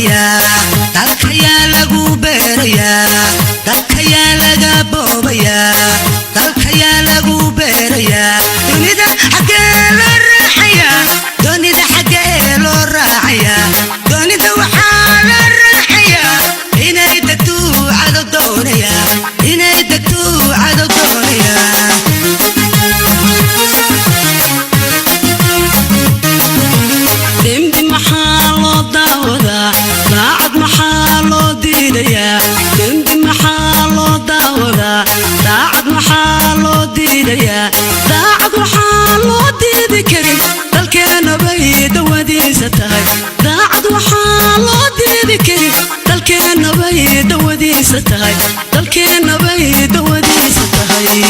doonaya dalkaya lagu beeraya dalkaya laga boobaya dalkaya lagu beeraya dunida xagee loo raacaya dunida xagee loo raacaya dunida waxaa la raacaya inay degto cadow doonaya inay degto cadow doonaya dembi maxaa loo daawadaa daacad maxaa loo diidayaa dembi maxaa loo daawadaa daacad maxaa loo diidayaa daacad waxaa loo diidi karin dalkeena bay dawadiisa tahay daacad waxaa loo diidi karin dalkeena bay dawadiisa tahay dalkeena bay dawadiisa tahay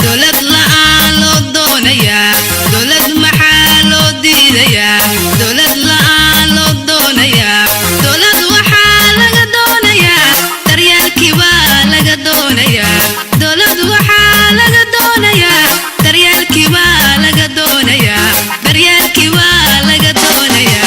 دولد لآن لو دونيا دولد محال لو ديديا دولد لآن لو دونيا دولد وحال لغا دونيا دريال كيبا لغا دونيا دولد وحال لغا دونيا دريال كيبا لغا دونيا دريال كيبا لغا دونيا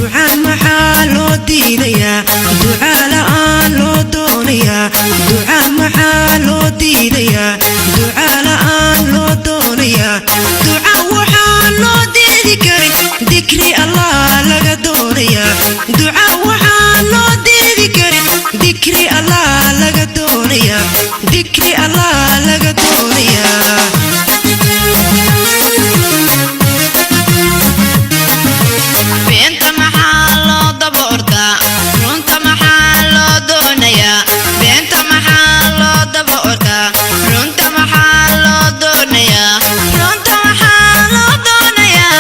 دعاء محال لو ديديا دعاء لآن لو دونيا دعاء محال لو ديديا دعاء لآن لو دونيا دعاء وحال لو ديدي كري ذكري الله لغا دونيا دعاء وحال لو ديدي كري ذكري الله لغا دونيا ذكري الله لغا دونيا بنت محال لو دبورتا رونت محال لو دونيا بنت محال لو دبورتا رونت محال لو دونيا رونت محال لو دونيا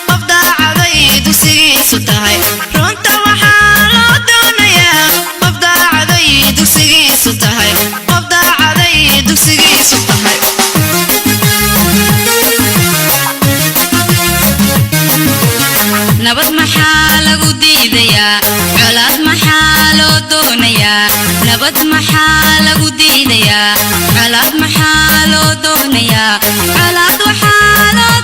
قفدا عدي دسيسو تهي رونت محال لو دونيا قفدا عدي دسيسو تهي قفدا عدي دسيسو تهي نبض محال لغو ديديا علاad maxaa loo doonayaa nabad maxaa lagu diidayaa colaad maxaa loo doonayaa colaad waxaa loo